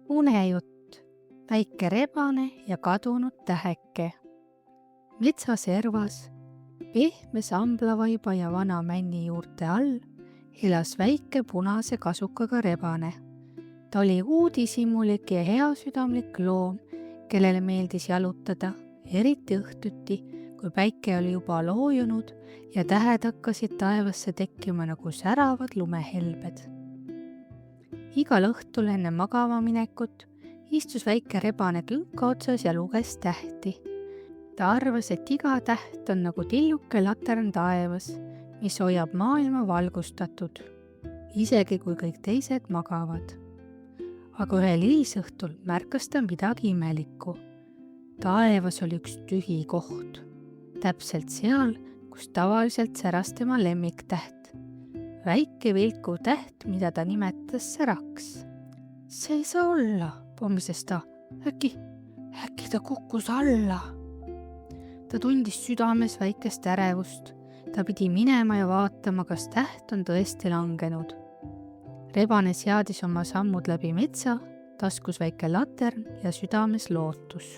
Unejutt, väike rebane ja kadunud täheke. Metsaservas, pehme samblavaiba ja vana männi juurte all elas väike punase kasukaga rebane. Ta oli uudishimulik ja heasüdamlik loom, kellele meeldis jalutada, eriti õhtuti, kui päike oli juba loojunud ja tähed hakkasid taevasse tekkima nagu säravad lumehelbed. Igal õhtul enne magama minekut istus väike rebane künka otsas ja luges tähti. Ta arvas, et iga täht on nagu tilluke latern taevas, mis hoiab maailma valgustatud, isegi kui kõik teised magavad. Aga ühel hilisõhtul märkas ta midagi imelikku. Taevas oli üks tühi koht, täpselt seal, kus tavaliselt säras tema lemmiktäht. Väike vilkuv täht, mida ta nimetas säraks. See ei saa olla, pommises ta. Äkki ta kukkus alla. Ta tundis südames väikest ärevust. Ta pidi minema ja vaatama, kas täht on tõesti langenud. Rebane seadis oma sammud läbi metsa, taskus väike latern ja südames lootus.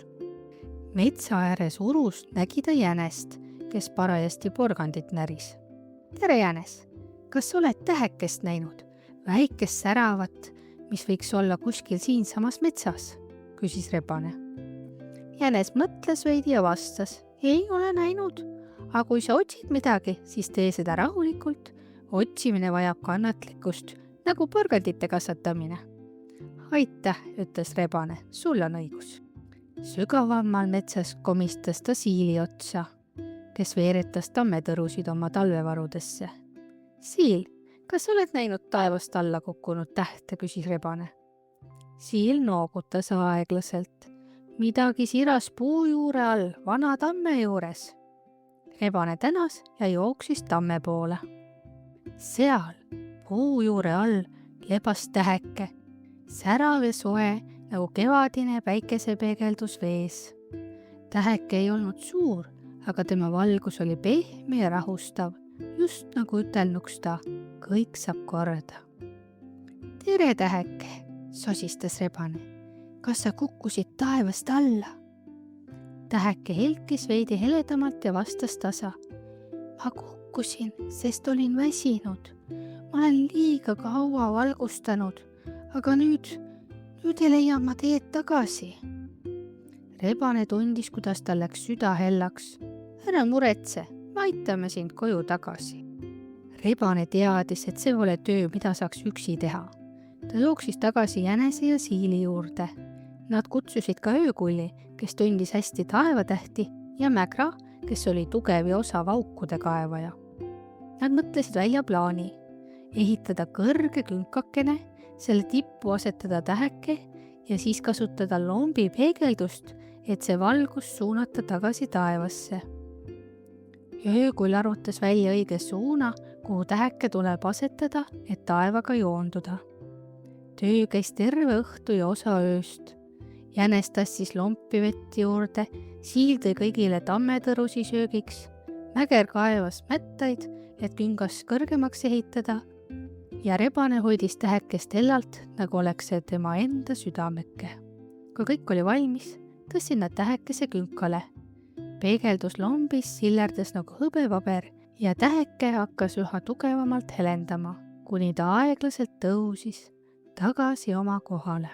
Metsa ääres urus nägi ta jänest, kes parajasti porgandit näris. Tere, jänes! Kas oled tähekest näinud? Väikest säravat, mis võiks olla kuskil siinsamas metsas, küsis rebane. Jänes mõtles veidi ja vastas, ei ole näinud, aga kui sa otsid midagi, siis tee seda rahulikult. Otsimine vajab kannatlikkust, nagu porgandite kasvatamine. Aitäh, ütles rebane, sul on õigus. Sügavamal metsas komistas ta siili otsa, kes veeretas tammetõrusid oma talvevarudesse. Siil, kas oled näinud taevast alla kukkunud tähte, küsis rebane. Siil noogutas aeglaselt. Midagi siras puu juure all, vana tamme juures. Rebane tänas ja jooksis tamme poole. Seal, puu juure all, lebas täheke, särav ja soe nagu kevadine päikesepeegeldus vees. Täheke ei olnud suur, aga tema valgus oli pehme ja rahustav. Just nagu ütelnuks ta, kõik saab korda. Tere, täheke, sosistas rebane. Kas sa kukkusid taevast alla? Täheke helkis veidi heledamalt ja vastas tasa. Ma kukkusin, sest olin väsinud. Ma olen liiga kaua valgustanud, aga nüüd ei leia ma teed tagasi. Rebane tundis, kuidas tal läks süda hellaks. Ära muretse. Aitame sind koju tagasi. Rebane teadis, et see pole töö, mida saaks üksi teha. Ta jooksis tagasi jänese ja siili juurde. Nad kutsusid ka öökulli, kes tundis hästi taevatähti, ja Mägra, kes oli tugev ja osav aukude kaevaja. Nad mõtlesid välja plaani. Ehitada kõrge künkakene, selle tippu asetada täheke ja siis kasutada lombi peegeldust, et see valgus suunata tagasi taevasse. Ja öökull arvutas välja õige suuna, kuhu täheke tuleb asetada, et taevaga joonduda. Töö käis terve õhtu ja osa ööst. Jänes tassis lompi vett juurde, siil tõi kõigile tammetõrusi söögiks, Mäger kaevas mättaid, et küngas kõrgemaks ehitada ja rebane hoidis tähekest hellalt, nagu oleks see tema enda südameke. Kui kõik oli valmis, tõstsid nad tähekese künkale. Peegeldus lombis sillerdas nagu hõbepaber ja täheke hakkas üha tugevamalt helendama, kuni ta aeglaselt tõusis tagasi oma kohale.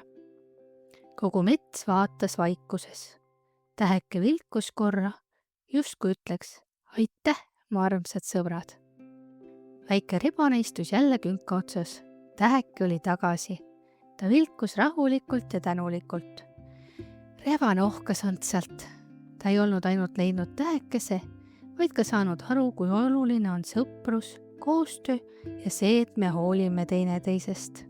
Kogu mets vaatas vaikuses. Täheke vilkus korra, justkui ütleks, aitäh, mu armsad sõbrad. Väike rebane istus jälle künka otsas. Täheke oli tagasi. Ta vilkus rahulikult ja tänulikult. Rebane ohkas õndsalt. Ta ei olnud ainult leidnud tähekese, vaid ka saanud aru, kui oluline on sõprus, koostöö ja see, et me hoolime teineteisest.